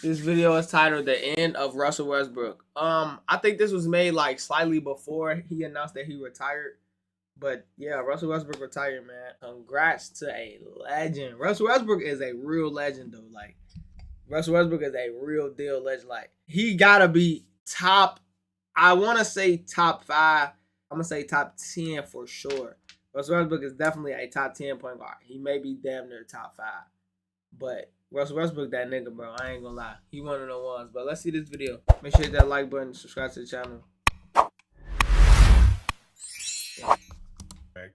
This video is titled "The End of Russell Westbrook." I think this was made like slightly before he announced that he retired. But yeah, Russell Westbrook retired, man. Congrats to a legend. Russell Westbrook is a real legend, though. Like Russell Westbrook is a real deal legend. Like he gotta be top. I want to say top 5. I'm gonna say top 10 for sure. Russell Westbrook is definitely a top 10 point guard. He may be damn near top 5. But Russell Westbrook, that nigga, bro. I ain't gonna lie. He one of the ones. But let's see this video. Make sure you hit that like button, subscribe to the channel.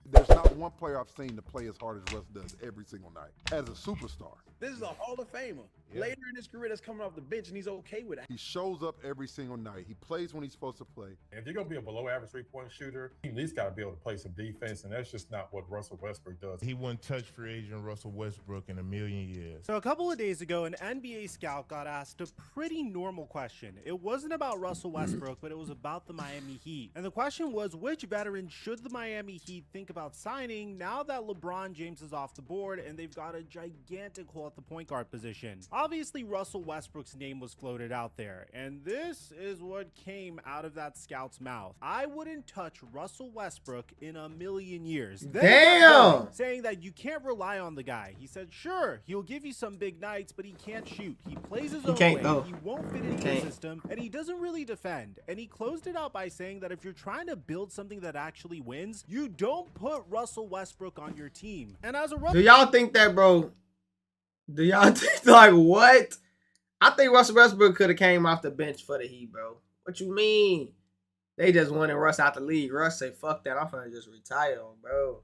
There's not one player I've seen to play as hard as Russ does every single night. As a superstar. This is a Hall of Famer. Yeah. Later in his career, that's coming off the bench, and he's okay with it. He shows up every single night. He plays when he's supposed to play. If you're going to be a below-average three-point shooter, you at least got to be able to play some defense, and that's just not what Russell Westbrook does. He wouldn't touch free agent Russell Westbrook in a million years. So a couple of days ago, an NBA scout got asked a pretty normal question. It wasn't about Russell Westbrook, but it was about the Miami Heat. And the question was, which veteran should the Miami Heat think about signing now that LeBron James is off the board and they've got a gigantic hole at the point guard position? Obviously, Russell Westbrook's name was floated out there, and this is what came out of that scout's mouth. I wouldn't touch Russell Westbrook in a million years. Damn! Saying that you can't rely on the guy. He said, sure, he'll give you some big nights, but he can't shoot. He plays his own way. He won't fit into the system, and he doesn't really defend. And he closed it out by saying that if you're trying to build something that actually wins, you don't put Russell Westbrook on your team. And as a do y'all think that, bro? Do y'all think, like, what? I think Russell Westbrook could have came off the bench for the Heat, bro. What you mean? They just wanted Russ out the league. Russ say, fuck that. I'm finna just retire, bro.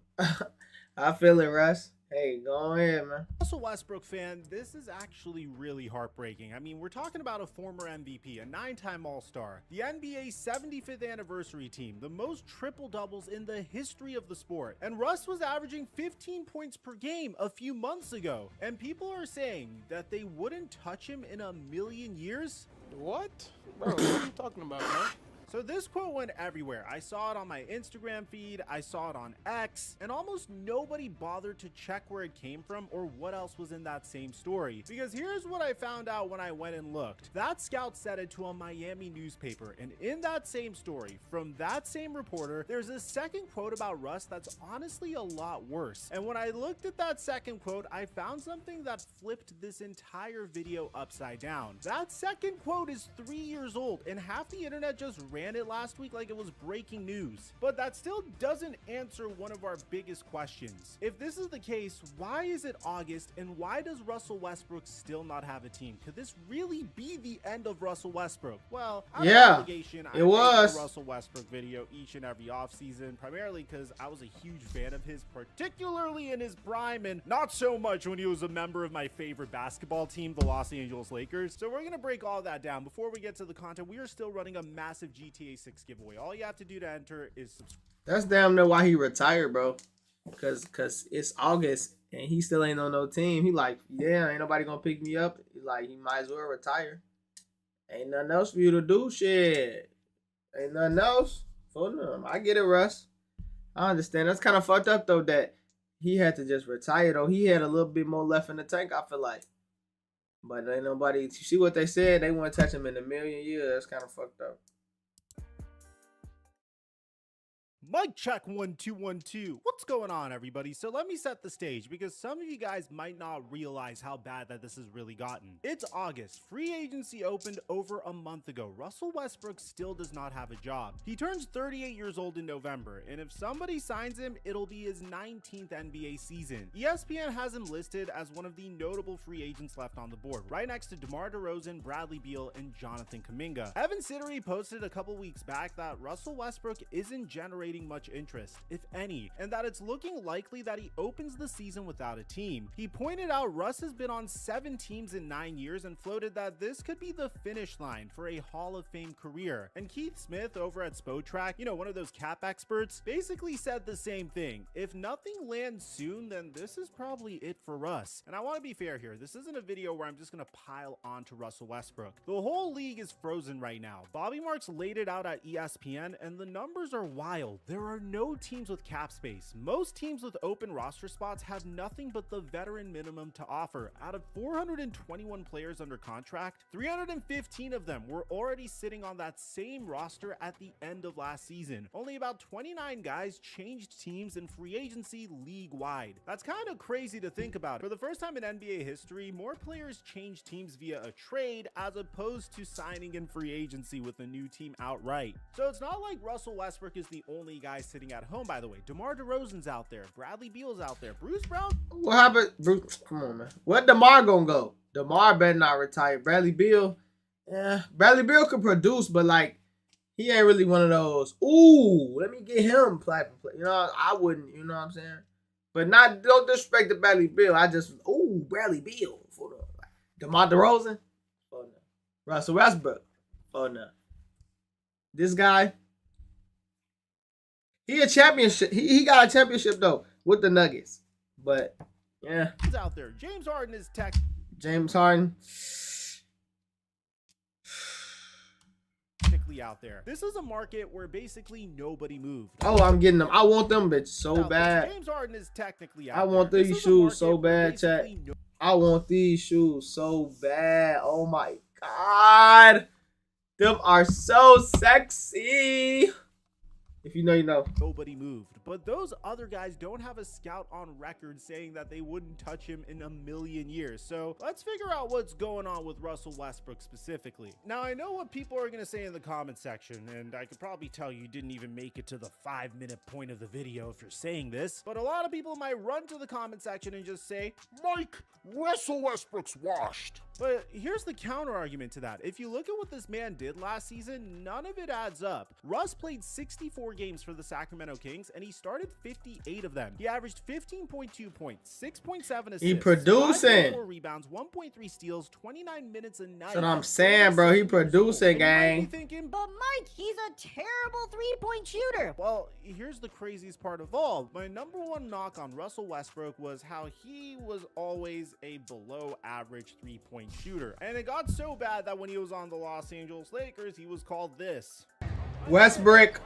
I feel it, Russ. Hey, go ahead, man. Russell Westbrook fan, this is actually really heartbreaking. I mean, we're talking about a former MVP, a 9-time All-Star, the NBA's 75th anniversary team, the most triple-doubles in the history of the sport. And Russ was averaging 15 points per game a few months ago. And people are saying that they wouldn't touch him in a million years? What? Bro, what are you talking about, man? So this quote went everywhere. I saw it on my Instagram feed, I saw it on X, and almost nobody bothered to check where it came from or what else was in that same story. Because here's what I found out when I went and looked. That scout said it to a Miami newspaper, and in that same story, from that same reporter, there's a second quote about Russ that's honestly a lot worse. And when I looked at that second quote, I found something that flipped this entire video upside down. That second quote is 3 years old, and half the internet just ran it last week like it was breaking news. But that still doesn't answer one of our biggest questions. If this is the case, why is it August and why does Russell Westbrook still not have a team? Could this really be the end of Russell Westbrook? Well, yeah, it was a Russell Westbrook video each and every offseason, primarily because I was a huge fan of his, particularly in his prime, and not so much when he was a member of my favorite basketball team, the Los Angeles Lakers. So we're gonna break all that down. Before we get to the content, we are still running a massive GTA 6 giveaway. All you have to do to enter is subscribe. That's damn near why he retired, bro. Cause it's August and he still ain't on no team. He like, yeah, ain't nobody gonna pick me up. He like, he might as well retire. Ain't nothing else for you to do, shit. Ain't nothing else for them. I get it, Russ. I understand. That's kind of fucked up though that he had to just retire though. He had a little bit more left in the tank, I feel like. But ain't nobody, you see what they said? They won't touch him in a million years. That's kind of fucked up. Mic check 1 2 1 2. What's going on, everybody? So let me set the stage because some of you guys might not realize how bad that this has really gotten. It's August. Free agency opened over a month ago. Russell Westbrook still does not have a job. He turns 38 years old in November, and if somebody signs him, it'll be his 19th NBA season. ESPN has him listed as one of the notable free agents left on the board, right next to DeMar DeRozan, Bradley Beal, and Jonathan Kuminga. Evan Siddery posted a couple weeks back that Russell Westbrook isn't generating much interest, if any, and that it's looking likely that he opens the season without a team. He pointed out Russ has been on 7 teams in 9 years and floated that this could be the finish line for a Hall of Fame career. And Keith Smith over at Spotrac, you know, one of those cap experts, basically said the same thing. If nothing lands soon, then this is probably it for Russ. And I want to be fair here. This isn't a video where I'm just going to pile on to Russell Westbrook. The whole league is frozen right now. Bobby Marks laid it out at ESPN, and the numbers are wild. there are no teams with cap space. Most teams with open roster spots have nothing but the veteran minimum to offer. Out of 421 players under contract, 315 of them were already sitting on that same roster at the end of last season. Only about 29 guys changed teams in free agency league-wide. That's kind of crazy to think about. For the first time in NBA history, more players changed teams via a trade as opposed to signing in free agency with a new team outright. So it's not like Russell Westbrook is the only guy sitting at home, by the way. DeMar DeRozan's out there. Bradley Beal's out there. Bruce Brown. What happened? Bruce, come on, man. Where DeMar gonna go? DeMar better not retire. Bradley Beal, yeah. Bradley Beal could produce, but like, he ain't really one of those. Ooh, let me get him play. You know, I wouldn't. You know what I'm saying? But not, don't disrespect the Bradley Beal. I just, ooh, Bradley Beal for the like, DeMar DeRozan. Oh no. Russell Westbrook. Oh no. This guy. He a championship. He got a championship though with the Nuggets. But yeah. He's out there. James Harden is tech. James Harden. Technically out there. This is a market where basically nobody moved. Oh, I'm getting them. I want them bitches so Out there. bad. James Harden is technically out I want there. these This is a shoes market so where bad, chat. basically I want these shoes so bad. Oh my God. Them are so sexy. If you know, you know. nobody moved. But those other guys don't have a scout on record saying that they wouldn't touch him in a million years. So let's figure out what's going on with Russell Westbrook specifically. Now, I know what people are going to say in the comment section, and I could probably tell you didn't even make it to the 5-minute point of the video if you're saying this, but a lot of people might run to the comment section and just say, Mike, Russell Westbrook's washed. but here's the counter argument to that. If you look at what this man did last season, none of it adds up. Russ played 64 games for the Sacramento Kings, and he started 58 of them. He averaged 15.2 points, 6.7 assists, He producing. 5.4 rebounds, 1.3 steals, 29 minutes a night. That's what I'm saying, bro. He producing, And you might be gang. thinking, But Mike, he's a terrible three-point shooter. well, here's the craziest part of all. My number one knock on Russell Westbrook was how he was always a below average three-point shooter. And it got so bad that when he was on the Los Angeles Lakers, he was called this. Westbrook.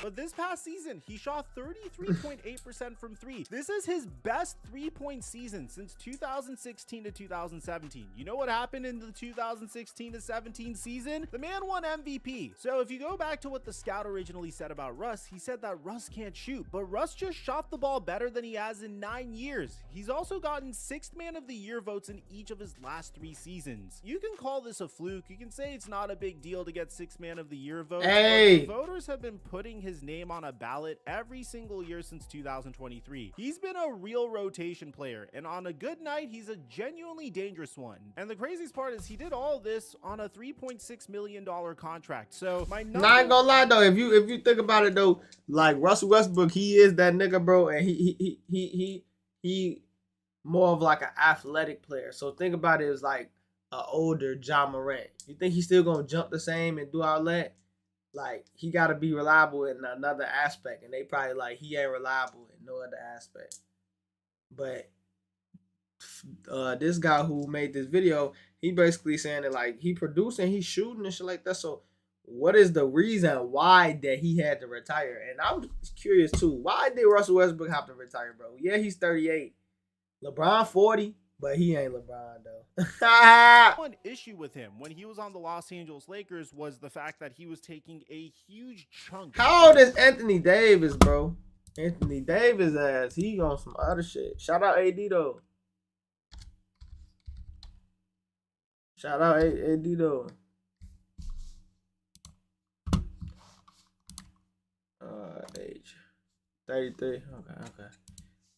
But this past season, he shot 33.8% from three. This is his best three-point season since 2016 to 2017. You know what happened in the 2016 to 17 season? The man won MVP. So if you go back to what the scout originally said about Russ, he said that Russ can't shoot, but Russ just shot the ball better than he has in 9 years. He's also gotten 6th man of the year votes in each of his last 3 seasons. You can call this a fluke. You can say it's not a big deal to get 6th man of the year votes. Hey. But the voters have been putting his name on a ballot every single year since 2023. He's been a real rotation player, and on a good night, he's a genuinely dangerous one. And the craziest part is he did all this on a $3.6 million contract. So my number Not gonna lie though, if you think about it though, like Russell Westbrook, he is that nigga, bro, and he more of like an athletic player. So think about it as like an older Ja Morant. You think he's still gonna jump the same and do all that? Like, he got to be reliable in another aspect. And they probably like, he ain't reliable in no other aspect. But this guy who made this video, he basically saying that, like, he producing, he's shooting and shit like that. So what is the reason why that he had to retire? And I'm curious, too. Why did Russell Westbrook have to retire, bro? Yeah, he's 38. LeBron 40. But he ain't LeBron, though. one issue with him when he was on the Los Angeles Lakers was the fact that he was taking a huge chunk. How old is Anthony Davis, bro? Anthony Davis ass. He on some other shit. Shout out AD, though. Shout out AD, though. Age 33. Okay.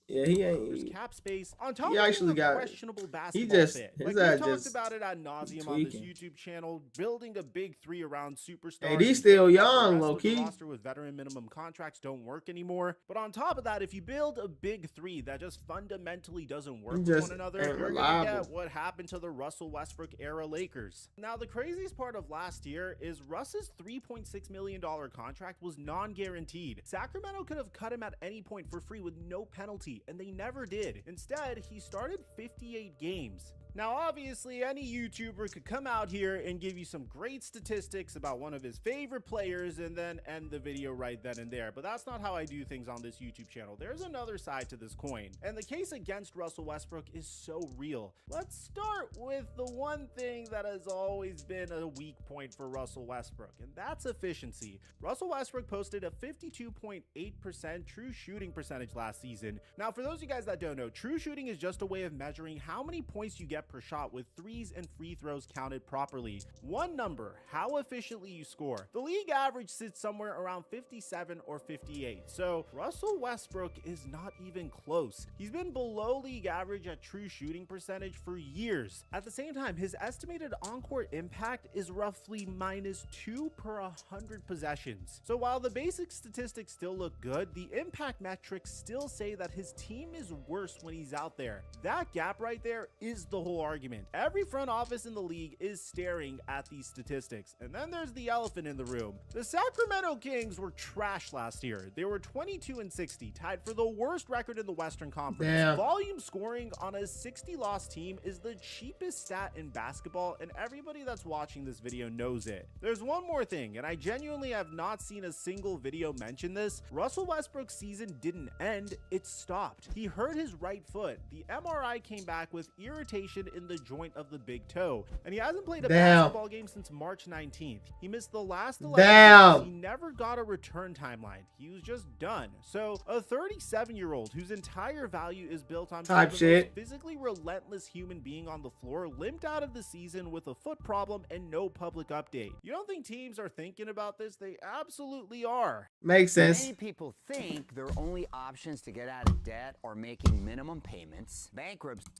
Yeah, he ain't. Cap space on top He of actually being a got. questionable basketball He just. fit. His Like we ass talked just. about it ad nauseum on this tweaking. YouTube channel, building a big three around superstars. Hey, he's and still the young, rest low of the key. roster with veteran minimum contracts don't work anymore. But on top of that, if you build a big three that just fundamentally doesn't work with just one another, ain't you're gonna reliable. get what happened to the Russell Westbrook era Lakers. Now, the craziest part of last year is Russ's $3.6 million contract was non-guaranteed. Sacramento could have cut him at any point for free with no penalty, and they never did. Instead, he started 58 games. Now, obviously, any YouTuber could come out here and give you some great statistics about one of his favorite players and then end the video right then and there. But that's not how I do things on this YouTube channel. There's another side to this coin, and the case against Russell Westbrook is so real. Let's start with the one thing that has always been a weak point for Russell Westbrook, and that's efficiency. Russell Westbrook posted a 52.8% true shooting percentage last season. Now, for those of you guys that don't know, true shooting is just a way of measuring how many points you get per shot with threes and free throws counted properly. One number, how efficiently you score. The league average sits somewhere around 57 or 58, so Russell Westbrook is not even close. He's been below league average at true shooting percentage for years. At the same time, his estimated on-court impact is roughly -2 per 100 possessions. So while the basic statistics still look good, the impact metrics still say that his team is worse when he's out there. That gap right there is the whole argument. Every front office in the league is staring at these statistics. And then there's the elephant in the room. The Sacramento Kings were trash last year. They were 22-60, tied for the worst record in the Western Conference. Damn. Volume scoring on a 60-loss team is the cheapest stat in basketball, and everybody that's watching this video knows it. There's one more thing, and I genuinely have not seen a single video mention this. Russell Westbrook's season didn't end, it stopped. He hurt his right foot. The MRI came back with irritation in the joint of the big toe, and he hasn't played a basketball game since March 19th. He missed the last 11 games. He never got a return timeline. He was just done. So a 37-year-old whose entire value is built on being the most physically relentless human being on the floor limped out of the season with a foot problem and no public update. You don't think teams are thinking about this? They absolutely are. Makes sense. Many people think their only options to get out of debt are making minimum payments, bankruptcy.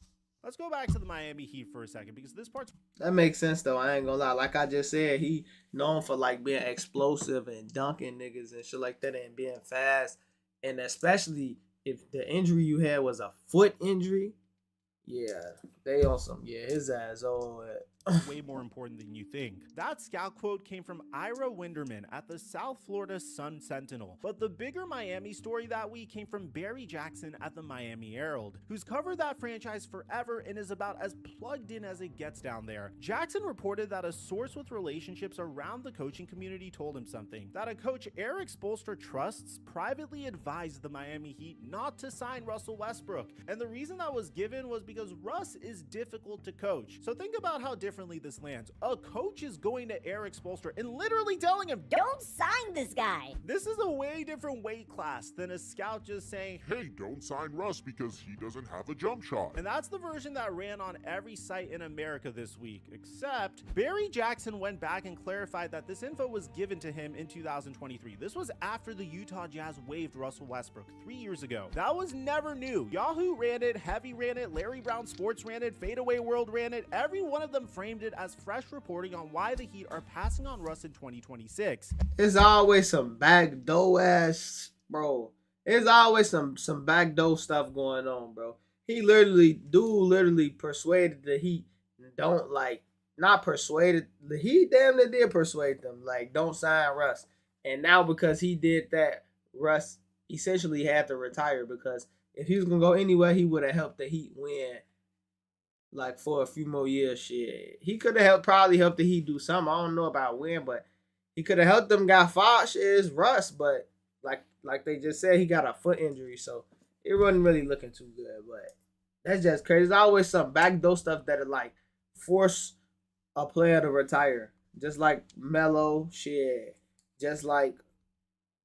Let's go back to the Miami Heat for a second, because this part's... That makes sense, though. I ain't gonna lie. Like I just said, he known for, like, being explosive and dunking niggas and shit like that and being fast. And especially if the injury you had was a foot injury, yeah, they on some, yeah, his ass old. way more important than you think. That scout quote came from Ira Winderman at the South Florida Sun Sentinel. But the bigger Miami story that week came from Barry Jackson at the Miami Herald, who's covered that franchise forever and is about as plugged in as it gets down there. Jackson reported that a source with relationships around the coaching community told him something, that a coach Eric Spoelstra trusts privately advised the Miami Heat not to sign Russell Westbrook. And the reason that was given was because Russ is difficult to coach. So think about how differently this lands. A coach is going to Eric Spoelstra and literally telling him, don't sign this guy. This is a way different weight class than a scout just saying, hey, don't sign Russ because he doesn't have a jump shot. And that's the version that ran on every site in America this week, except Barry Jackson went back and clarified that this info was given to him in 2023. This was after the Utah Jazz waived Russell Westbrook 3 years ago. That was never new. Yahoo ran it, Heavy ran it, Larry Brown Sports ran it, Fadeaway World ran it. Every one of them framed it as fresh reporting on why the Heat are passing on Russ in 2026. It's always some backdoor ass, bro. There's always some backdoor stuff going on, bro. He literally persuaded the Heat. Not persuaded. The Heat damn near did persuade them. Like, don't sign Russ. And now because he did that, Russ essentially had to retire, because if he was going to go anywhere, he would have helped the Heat win, like, for a few more years. Shit. He could have probably helped the Heat do something. I don't know about when, but he could have helped them got fired. Shit, is Russ, but like they just said, he got a foot injury, so it wasn't really looking too good. But that's just crazy. There's always some backdoor stuff that are like force a player to retire, just like Melo, shit, just like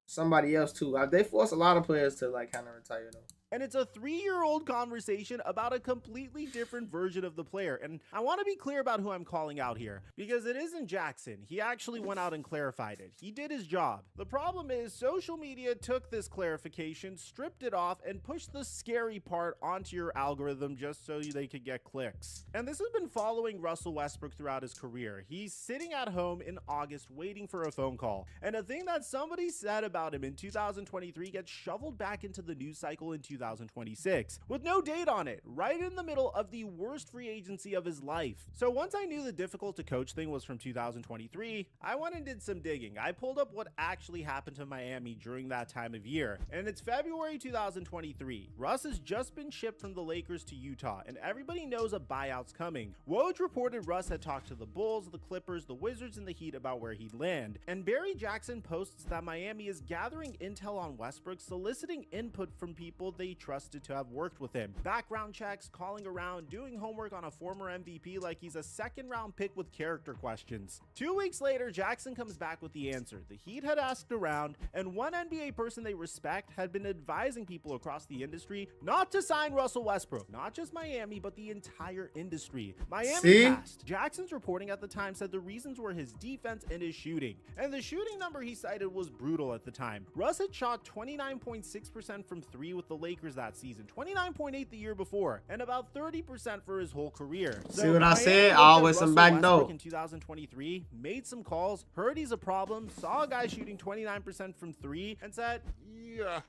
somebody else too. They force a lot of players to like kind of retire though. And it's a 3-year-old conversation about a completely different version of the player. And I want to be clear about who I'm calling out here, because it isn't Jackson. He actually went out and clarified it. He did his job. The problem is social media took this clarification, stripped it off, and pushed the scary part onto your algorithm just so they could get clicks. And this has been following Russell Westbrook throughout his career. He's sitting at home in August waiting for a phone call. And a thing that somebody said about him in 2023 gets shoveled back into the news cycle in 2024. 2026, with no date on it, right in the middle of the worst free agency of his life. So once I knew the difficult to coach thing was from 2023, I went and did some digging. I pulled up what actually happened to Miami during that time of year, and it's February 2023. Russ has just been shipped from the Lakers to Utah, and everybody knows a buyout's coming. Woj reported Russ had talked to the Bulls, the Clippers, the Wizards, and the Heat about where he'd land, and Barry Jackson posts that Miami is gathering intel on Westbrook, soliciting input from people they trusted to have worked with him. Background checks, calling around, doing homework on a former MVP like he's a second-round pick with character questions. 2 weeks later, Jackson comes back with the answer. The Heat had asked around, and one NBA person they respect had been advising people across the industry not to sign Russell Westbrook. Not just Miami, but the entire industry. Miami passed. Jackson's reporting at the time said the reasons were his defense and his shooting, and the shooting number he cited was brutal at the time. Russ had shot 29.6% from three with the Lakers that season, 29.8% the year before, and about 30% for his whole career. See what I said? Always some back door. In 2023, made some calls, heard he's a problem, saw a guy shooting 29% from three, and said, Yeah,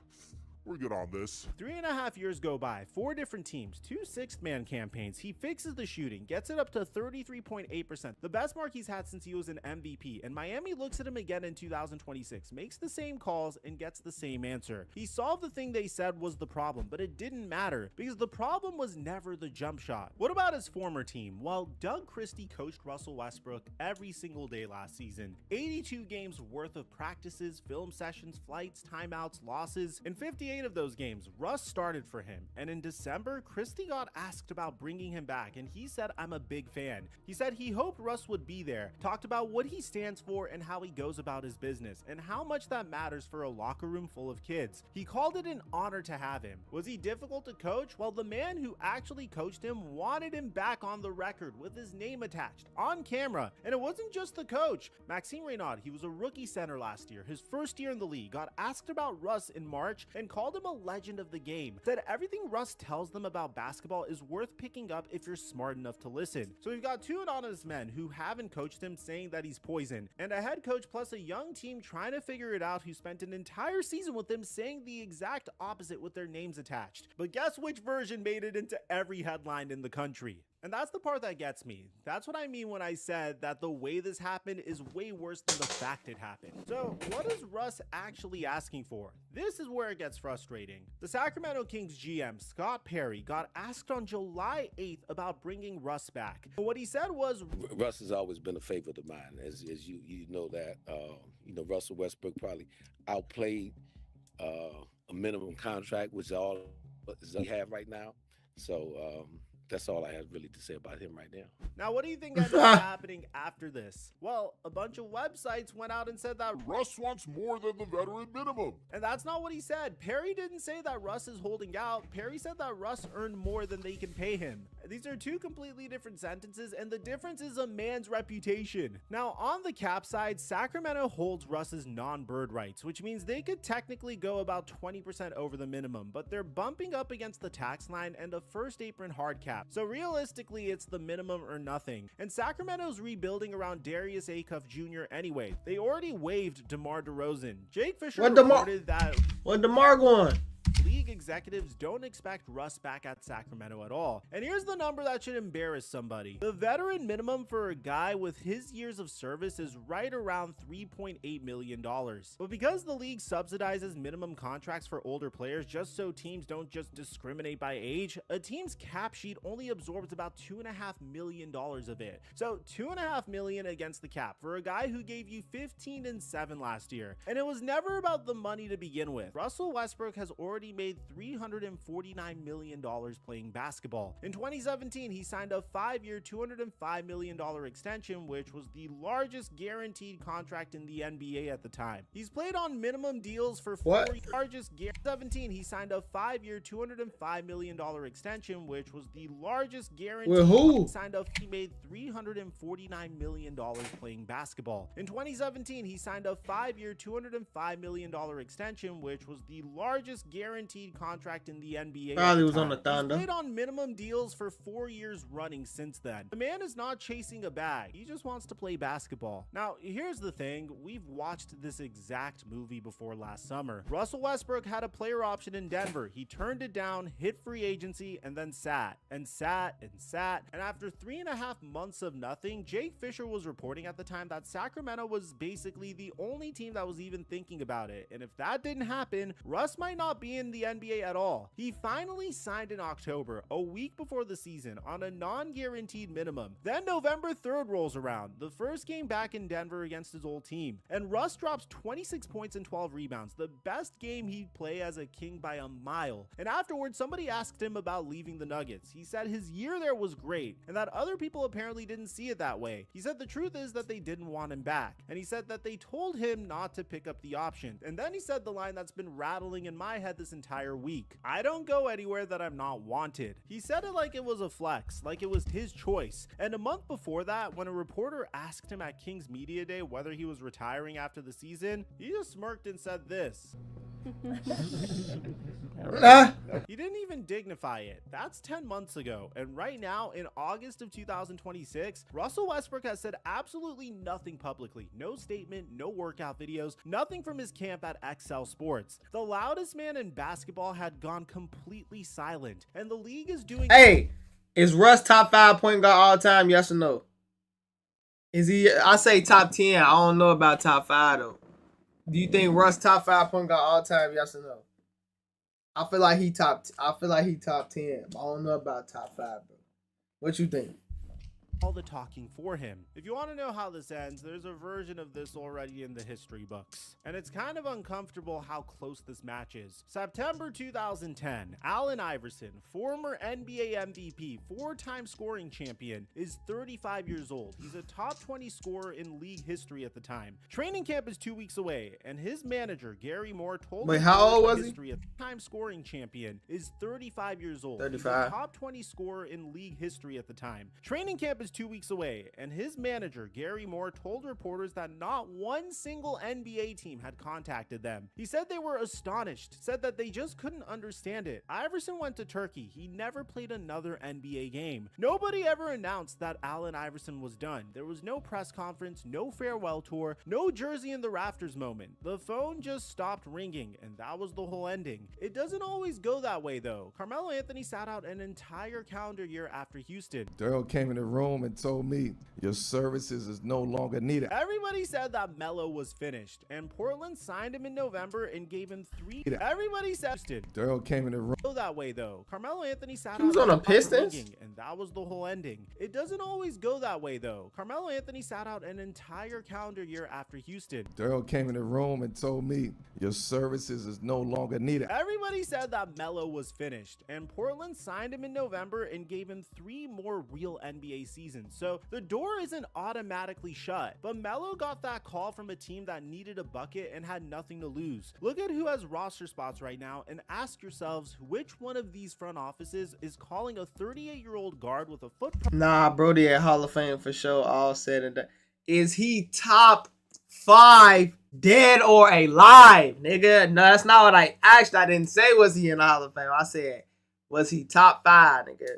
we're good on this. 3.5 years go by, 4 different teams, 2 sixth-man campaigns. He fixes the shooting, gets it up to 33.8%, the best mark he's had since he was an MVP, and Miami looks at him again in 2026, makes the same calls, and gets the same answer. He solved the thing they said was the problem, but it didn't matter, because the problem was never the jump shot. What about his former team? Well, Doug Christie coached Russell Westbrook every single day last season. 82 games worth of practices, film sessions, flights, timeouts, losses. In 58 of those games, Russ started for him, and in December, Christie got asked about bringing him back, and he said, "I'm a big fan." He said he hoped Russ would be there, talked about what he stands for and how he goes about his business, and how much that matters for a locker room full of kids. He called it an honor to have him. Was he difficult to coach? Well, the man who actually coached him wanted him back on the record with his name attached, on camera, and it wasn't just the coach. Maxime Reynaud, he was a rookie center last year, his first year in the league, got asked about Russ in March and called him a legend of the game, said everything Russ tells them about basketball is worth picking up if you're smart enough to listen. So we've got 2 anonymous men who haven't coached him saying that he's poison, and a head coach plus a young team trying to figure it out who spent an entire season with him saying the exact opposite with their names attached. But guess which version made it into every headline in the country? And that's the part that gets me. That's what I mean when I said that the way this happened is way worse than the fact it happened. So what is Russ actually asking for? This is where it gets frustrating. The Sacramento Kings GM, Scott Perry, got asked on July 8th about bringing Russ back. And what he said was, Russ has always been a favorite of mine, as you know that. Russell Westbrook probably outplayed a minimum contract, which all we have right now. So that's all I have really to say about him right now. Now, what do you think ended up happening after this? Well, a bunch of websites went out and said that Russ wants more than the veteran minimum. And that's not what he said. Perry didn't say that Russ is holding out. Perry said that Russ earned more than they can pay him. These are 2 completely different sentences, and the difference is a man's reputation. Now, on the cap side, Sacramento holds Russ's non-bird rights, which means they could technically go about 20% over the minimum, but they're bumping up against the tax line and a first apron hard cap. So realistically, it's the minimum or nothing. And Sacramento's rebuilding around Darius Acuff Jr. anyway. They already waived DeMar DeRozan. Jake Fisher reported that... What DeMar going? League executives don't expect Russ back at Sacramento at all. And here's the number that should embarrass somebody. The veteran minimum for a guy with his years of service is right around $3.8 million. But because the league subsidizes minimum contracts for older players just so teams don't just discriminate by age, a team's cap sheet only absorbs about $2.5 million of it. So $2.5 million against the cap for a guy who gave you 15 and 7 last year. And it was never about the money to begin with. Russell Westbrook has already made $349 million playing basketball. In 2017, he signed a 5-year, $205 million extension, which was the largest guaranteed contract in the NBA at the time. He's played on minimum deals for 4 largest. 17, he signed a 5-year, $205 million extension, which was the largest guaranteed. With who? He made $349 million playing basketball. In 2017, he signed a 5-year, $205 million extension, which was the largest guaranteed guaranteed contract in the NBA. Probably was on the He's Thunder. played on minimum deals for 4 years running since then. The man is not chasing a bag. He just wants to play basketball. Now, here's the thing. We've watched this exact movie before last summer. Russell Westbrook had a player option in Denver. He turned it down, hit free agency, and then sat and sat and sat. And after 3.5 months of nothing, Jake Fisher was reporting at the time that Sacramento was basically the only team that was even thinking about it. And if that didn't happen, Russ might not be in the NBA at all. He finally signed in October, a week before the season, on a non-guaranteed minimum. Then November 3rd rolls around, the first game back in Denver against his old team, and Russ drops 26 points and 12 rebounds, the best game he'd play as a King by a mile. And afterwards, somebody asked him about leaving the Nuggets. He said his year there was great, and that other people apparently didn't see it that way. He said the truth is that they didn't want him back, and he said that they told him not to pick up the option. And then he said the line that's been rattling in my head this entire week: I don't go anywhere that I'm not wanted. He said it like it was a flex, like it was his choice. And a month before that, when a reporter asked him at King's Media Day whether he was retiring after the season, he just smirked and said this. He didn't even dignify it. That's 10 months ago. And right now, in August of 2026, Russell Westbrook has said absolutely nothing publicly. No statement, no workout videos, nothing from his camp at XL Sports. The loudest man in basketball had gone completely silent, and the league is doing— Hey, is Russ top 5 point guard all time? Yes or no? Is he? I say top 10. I don't know about top 5 though. Do you think Russ top 5 point guard all time? Yes or no? I feel like he top 10. I don't know about top 5, bro. What you think? all the talking for him. If you want to know how this ends, there's a version of this already in the history books. And it's kind of uncomfortable how close this match is. September 2010, Allen Iverson, former NBA MVP, 4-time scoring champion, is 35 years old. He's a top 20 scorer in league history at the time. Training camp is 2 weeks away, and his manager, Gary Moore, told Wait, him how old was he? history of time scoring champion is 35 years old. 35. He's a top 20 scorer in league history at the time. Training camp is 2 weeks away, and his manager, Gary Moore, told reporters that not one single NBA team had contacted them. He said they were astonished, said that they just couldn't understand it. Iverson went to Turkey. He never played another NBA game. Nobody ever announced that Allen Iverson was done. There was no press conference, no farewell tour, no jersey in the rafters moment. The phone just stopped ringing, and that was the whole ending. It doesn't always go that way, though. Carmelo Anthony sat out an entire calendar year after Houston. Daryl came in the room and told me, your services is no longer needed. Everybody said that Melo was finished, and Portland signed him in November and gave him 3. Everybody said Daryl came in the room. go that way, though. Carmelo Anthony sat He was out on the an entire Pistons? ringing, and that was the whole ending. It doesn't always go that way, though. Carmelo Anthony sat out an entire calendar year after Houston. Daryl came in the room and told me, your services is no longer needed. Everybody said that Melo was finished, and Portland signed him in November and gave him 3 more real NBA seasons. So the door isn't automatically shut. But Melo got that call from a team that needed a bucket and had nothing to lose. Look at who has roster spots right now and ask yourselves which one of these front offices is calling a 38-year-old guard with a foot. Nah, Brody at Hall of Fame for sure. All said and done. Is he top 5 dead or alive, nigga? No, that's not what I asked. I didn't say was he in the Hall of Fame. I said, was he top 5, nigga?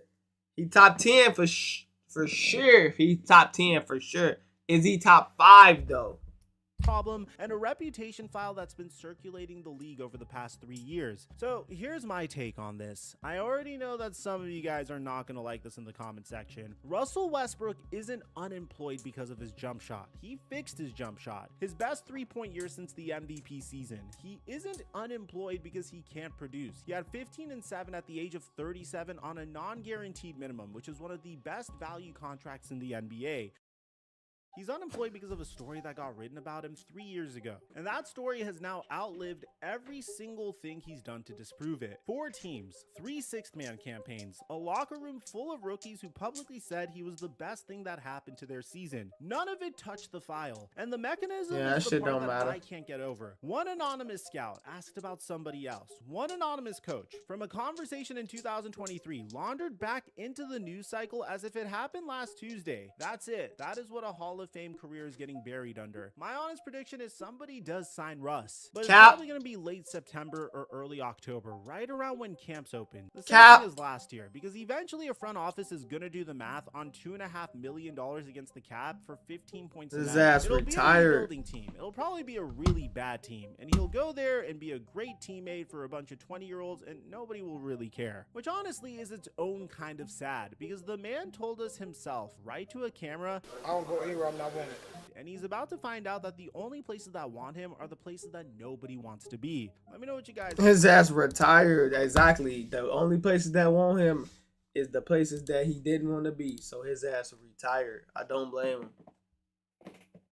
He top 10 for sure. He top 10 for sure. Is he top 5 though? Problem and a reputation file that's been circulating the league over the past 3 years. So here's my take on this. I already know that some of you guys are not going to like this in the comment section. Russell Westbrook isn't unemployed because of his jump shot. He fixed his jump shot. His best 3-point year since the MVP season. He isn't unemployed because he can't produce. He had 15 and 7 at the age of 37 on a non-guaranteed minimum, which is one of the best value contracts in the NBA. He's unemployed because of a story that got written about him 3 years ago. And that story has now outlived every single thing he's done to disprove it. 4 teams, 3 sixth-man campaigns, a locker room full of rookies who publicly said he was the best thing that happened to their season. None of it touched the file. And the mechanism is the part that I can't get over. One anonymous scout asked about somebody else. One anonymous coach, from a conversation in 2023, laundered back into the news cycle as if it happened last Tuesday. That's it. That is what a Hall of of Fame career is getting buried under. My honest prediction is somebody does sign Russ, but it's Cap. probably going to be late September or early October, right around when camps open. The same Cap. thing as last year, because eventually a front office is going to do the math on $2.5 million against the cap for 15 points a His night. ass It'll be a retired. rebuilding team. It'll probably be a really bad team, and he'll go there and be a great teammate for a bunch of 20-year-olds, and nobody will really care. Which honestly is its own kind of sad, because the man told us himself, right to a camera, I don't go anywhere I'm not wanted. and he's about to find out that the only places that want him are the places that nobody wants to be. Let me know what you guys think. His ass retired. Exactly. The only places that want him is the places that he didn't want to be. So his ass retired. I don't blame him.